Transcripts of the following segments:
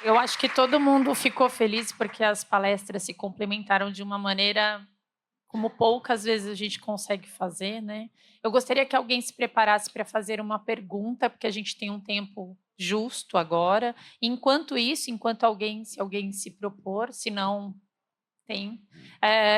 Eu acho que todo mundo ficou feliz porque as palestras se complementaram de uma maneira como poucas vezes a gente consegue fazer, né. Eu gostaria que alguém se preparasse para fazer uma pergunta, porque a gente tem um tempo justo agora. Enquanto isso, enquanto alguém se alguém se propor, se não tem.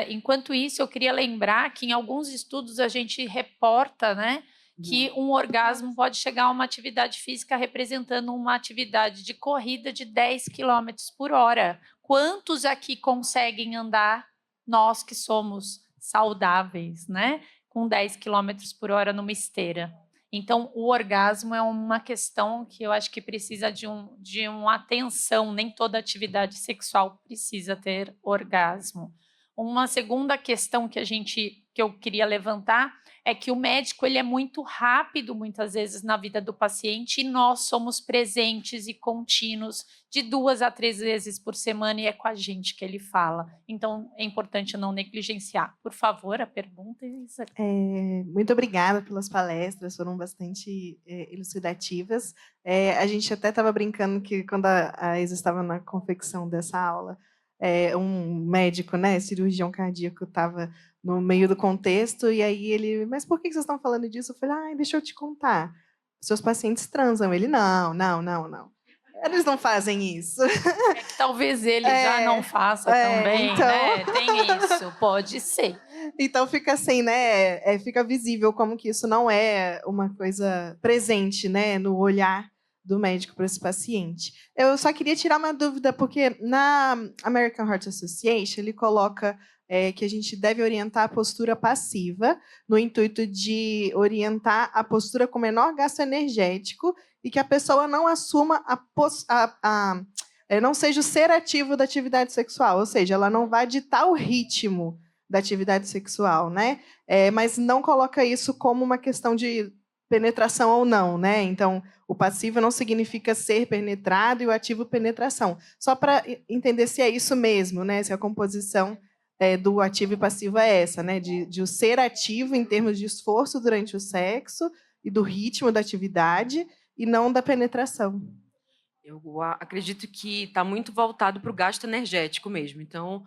Enquanto isso, eu queria lembrar que em alguns estudos a gente reporta, né, que um orgasmo pode chegar a uma atividade física representando uma atividade de corrida de 10 quilômetros por hora. Quantos aqui conseguem andar, nós que somos saudáveis, né, com 10 quilômetros por hora numa esteira? Então, o orgasmo é uma questão que eu acho que precisa de uma atenção, nem toda atividade sexual precisa ter orgasmo. Uma segunda questão que eu queria levantar é que o médico ele é muito rápido muitas vezes na vida do paciente e nós somos presentes e contínuos de 2 a 3 vezes por semana e é com a gente que ele fala. Então é importante não negligenciar. Por favor, a pergunta, Isa. Muito obrigada pelas palestras, foram bastante elucidativas. A gente até estava brincando que quando a Isa estava na confecção dessa aula, um médico, né, cirurgião cardíaco, estava no meio do contexto, e aí ele, mas por que vocês estão falando disso? Eu falei, ai, deixa eu te contar. Seus pacientes transam. Ele, não, não, não, não. Eles não fazem isso. É que talvez ele já não faça também, Então, né? Tem isso, pode ser. então fica assim, né? Fica visível como que isso não é uma coisa presente, né, no olhar do médico para esse paciente. Eu só queria tirar uma dúvida, porque na American Heart Association ele coloca que a gente deve orientar a postura passiva, no intuito de orientar a postura com menor gasto energético e que a pessoa não assuma não seja o ser ativo da atividade sexual, ou seja, ela não vai ditar o ritmo da atividade sexual, né? Mas não coloca isso como uma questão de penetração ou não, né? Então, o passivo não significa ser penetrado e o ativo penetração. Só para entender se é isso mesmo, né? Se a composição do ativo e passivo é essa, né? De o ser ativo em termos de esforço durante o sexo e do ritmo da atividade e não da penetração. Eu acredito que está muito voltado para o gasto energético mesmo. Então,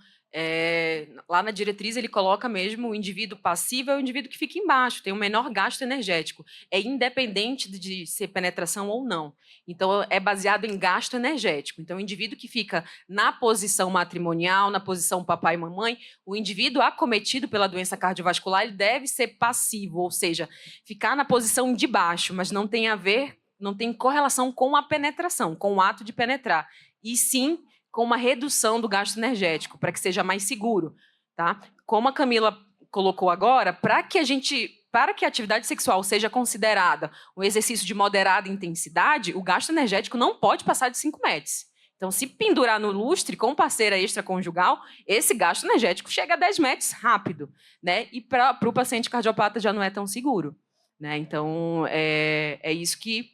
lá na diretriz ele coloca mesmo o indivíduo passivo é o indivíduo que fica embaixo, tem o menor gasto energético. É independente de ser penetração ou não. Então, é baseado em gasto energético. Então, o indivíduo que fica na posição matrimonial, na posição papai e mamãe, o indivíduo acometido pela doença cardiovascular, ele deve ser passivo, ou seja, ficar na posição de baixo, mas não tem a ver, não tem correlação com a penetração, com o ato de penetrar, e sim com uma redução do gasto energético, para que seja mais seguro, tá? Como a Camila colocou agora, para que a atividade sexual seja considerada um exercício de moderada intensidade, o gasto energético não pode passar de 5 metros. Então, se pendurar no lustre com parceira extraconjugal, esse gasto energético chega a 10 metros rápido, né? E para o paciente cardiopata já não é tão seguro, né? Então, é isso que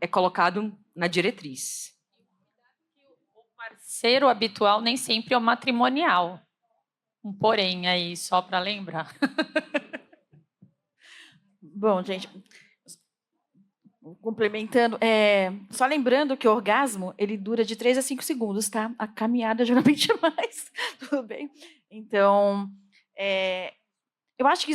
é colocado na diretriz. O parceiro habitual nem sempre é o matrimonial. Um porém aí, só para lembrar. Bom, gente, complementando, só lembrando que o orgasmo, ele dura de 3 a 5 segundos, tá? A caminhada geralmente é mais, tudo bem? Então, eu acho que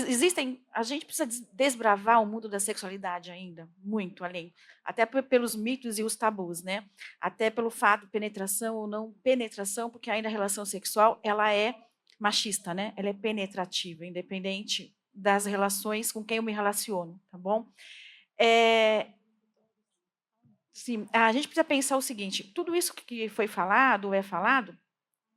a gente precisa desbravar o mundo da sexualidade ainda, muito além, até pelos mitos e os tabus, né? Até pelo fato de penetração ou não penetração, porque ainda a relação sexual, ela é machista, né? Ela é penetrativa, independente das relações com quem eu me relaciono, tá bom? Sim, a gente precisa pensar o seguinte, tudo isso que foi falado, ou é falado,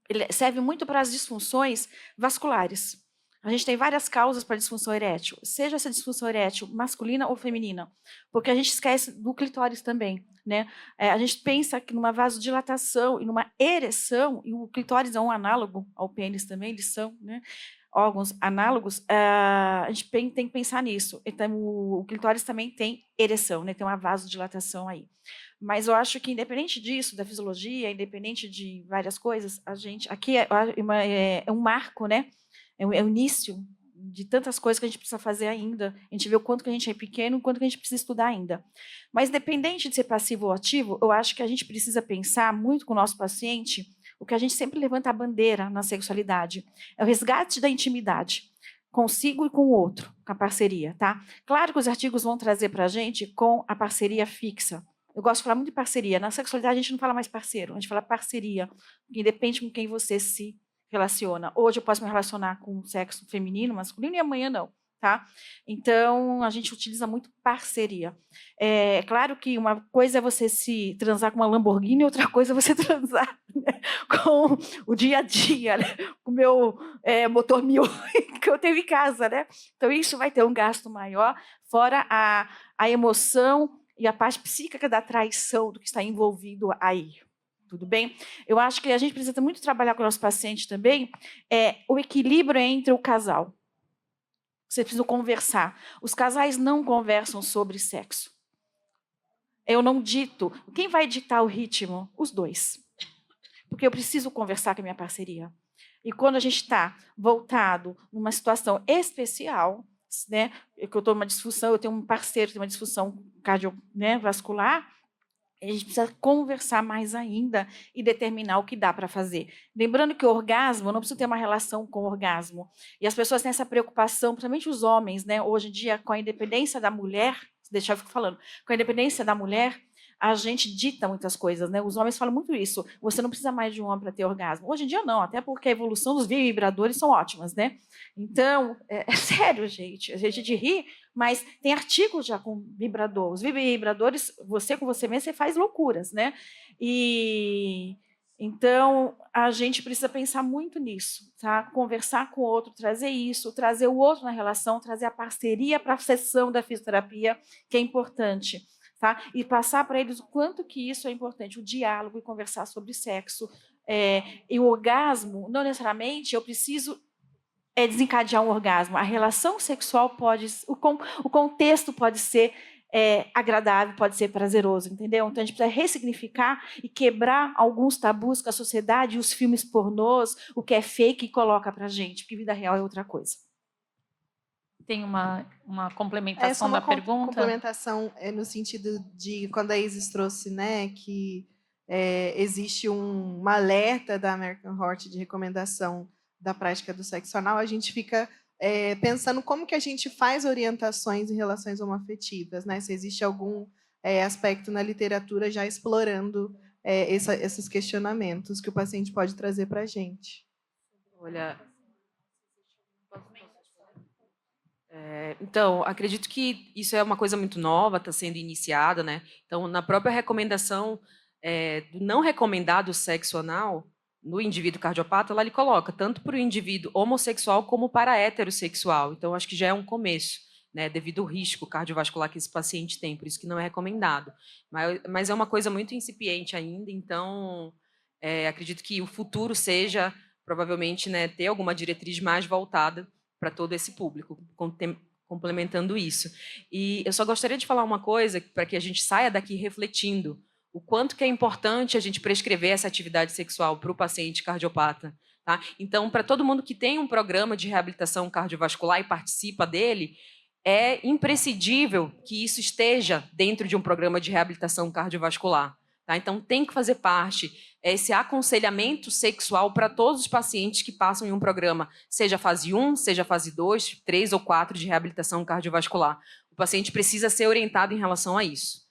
ele serve muito para as disfunções vasculares. A gente tem várias causas para disfunção erétil, seja essa disfunção erétil masculina ou feminina, porque a gente esquece do clitóris também, né? A gente pensa que numa vasodilatação e numa ereção, e o clitóris é um análogo ao pênis também, eles são, né, órgãos análogos, a gente tem que pensar nisso. Então, o clitóris também tem ereção, né? Tem uma vasodilatação aí. Mas eu acho que, independente disso, da fisiologia, independente de várias coisas, a gente aqui é um marco, né? É o início de tantas coisas que a gente precisa fazer ainda. A gente vê o quanto que a gente é pequeno, o quanto que a gente precisa estudar ainda. Mas, independente de ser passivo ou ativo, eu acho que a gente precisa pensar muito com o nosso paciente o que a gente sempre levanta a bandeira na sexualidade. É o resgate da intimidade, consigo e com o outro, com a parceria, tá? Claro que os artigos vão trazer para a gente com a parceria fixa. Eu gosto de falar muito de parceria. Na sexualidade, a gente não fala mais parceiro, a gente fala parceria, que depende com quem você se relaciona. Hoje eu posso me relacionar com o sexo feminino, masculino, e amanhã não, tá? Então, a gente utiliza muito parceria. É claro que uma coisa é você se transar com uma Lamborghini, outra coisa é você transar, né, com o dia a dia, né, com o meu motor 1000 que eu tenho em casa, né? Então, isso vai ter um gasto maior, fora a emoção e a parte psíquica da traição do que está envolvido aí. Tudo bem? Eu acho que a gente precisa muito trabalhar com o nosso paciente também, o equilíbrio entre o casal. Você precisa conversar. Os casais não conversam sobre sexo. Eu não dito. Quem vai ditar o ritmo? Os dois. Porque eu preciso conversar com a minha parceria. E quando a gente está voltado numa situação especial, né, que eu estou numa disfunção, eu tenho um parceiro que tem uma disfunção cardiovascular, a gente precisa conversar mais ainda e determinar o que dá para fazer. Lembrando que o orgasmo, eu não preciso ter uma relação com o orgasmo. E as pessoas têm essa preocupação, principalmente os homens, né? Hoje em dia, com a independência da mulher, deixa eu ficar falando, com a independência da mulher, a gente dita muitas coisas, né? Os homens falam muito isso. Você não precisa mais de um homem para ter orgasmo. Hoje em dia, não, até porque a evolução dos vibradores são ótimas, né? Então, é sério, gente. A gente ri, mas tem artigos já com vibrador. Os vibradores, você com você mesmo, você faz loucuras, né? E então a gente precisa pensar muito nisso, tá? Conversar com o outro, trazer isso, trazer o outro na relação, trazer a parceria para a sessão da fisioterapia, que é importante. Tá? E passar para eles o quanto que isso é importante, o diálogo e conversar sobre sexo. E o orgasmo, não necessariamente eu preciso desencadear um orgasmo. A relação sexual pode, o contexto pode ser agradável, pode ser prazeroso, entendeu? Então a gente precisa ressignificar e quebrar alguns tabus que a sociedade e os filmes pornôs, o que é fake, coloca para a gente, porque vida real é outra coisa. Tem uma complementação da pergunta? Complementação no sentido de quando a Isis trouxe, né, que existe um alerta da American Heart de recomendação da prática do sexo anal, a gente fica pensando como que a gente faz orientações em relações homoafetivas, né? Se existe algum aspecto na literatura já explorando esses questionamentos que o paciente pode trazer para a gente. Olha, então, acredito que isso é uma coisa muito nova, está sendo iniciada, né? Então, na própria recomendação do não recomendado sexo anal, no indivíduo cardiopata, lá ele coloca tanto para o indivíduo homossexual como para heterossexual. Então, acho que já é um começo, né? Devido ao risco cardiovascular que esse paciente tem, por isso que não é recomendado. Mas é uma coisa muito incipiente ainda, então acredito que o futuro seja, provavelmente, né, ter alguma diretriz mais voltada para todo esse público, complementando isso. E eu só gostaria de falar uma coisa para que a gente saia daqui refletindo o quanto que é importante a gente prescrever essa atividade sexual para o paciente cardiopata. Tá? Então, para todo mundo que tem um programa de reabilitação cardiovascular e participa dele, é imprescindível que isso esteja dentro de um programa de reabilitação cardiovascular. Tá? Então, tem que fazer parte esse aconselhamento sexual para todos os pacientes que passam em um programa, seja fase 1, seja fase 2, 3 ou 4 de reabilitação cardiovascular. O paciente precisa ser orientado em relação a isso.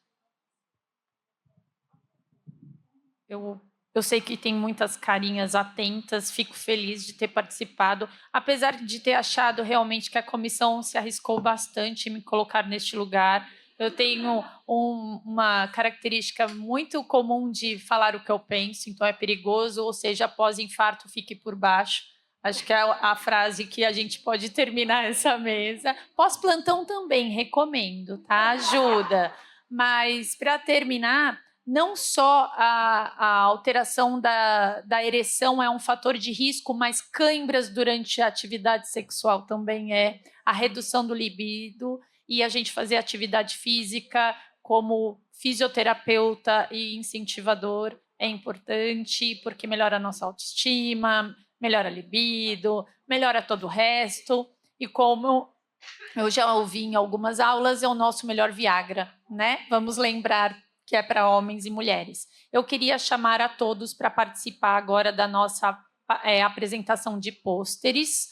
Eu sei que tem muitas carinhas atentas, fico feliz de ter participado, apesar de ter achado realmente que a comissão se arriscou bastante em me colocar neste lugar. Eu tenho uma característica muito comum de falar o que eu penso, então é perigoso, ou seja, após infarto, fique por baixo. Acho que é a frase que a gente pode terminar essa mesa. Pós-plantão também, recomendo, tá? Ajuda. Mas, para terminar, não só a alteração da ereção é um fator de risco, mas câimbras durante a atividade sexual também é, a redução do libido, e a gente fazer atividade física como fisioterapeuta e incentivador é importante, porque melhora a nossa autoestima, melhora a libido, melhora todo o resto. e como eu já ouvi em algumas aulas, é o nosso melhor Viagra, né? Vamos lembrar que é para homens e mulheres. Eu queria chamar a todos para participar agora da nossa apresentação de pôsteres,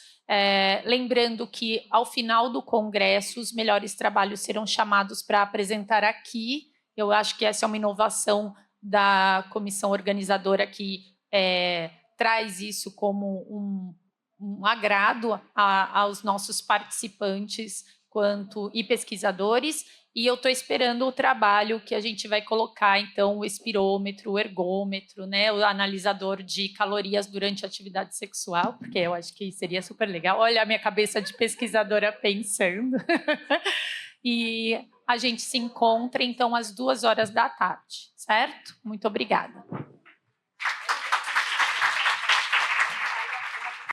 lembrando que ao final do congresso os melhores trabalhos serão chamados para apresentar aqui. Eu acho que essa é uma inovação da comissão organizadora que traz isso como um agrado aos nossos participantes e pesquisadores, e eu estou esperando o trabalho que a gente vai colocar, então, o espirômetro, o ergômetro, né, o analisador de calorias durante a atividade sexual, porque eu acho que seria super legal. Olha a minha cabeça de pesquisadora pensando. E a gente se encontra, então, às 14h, certo? Muito obrigada.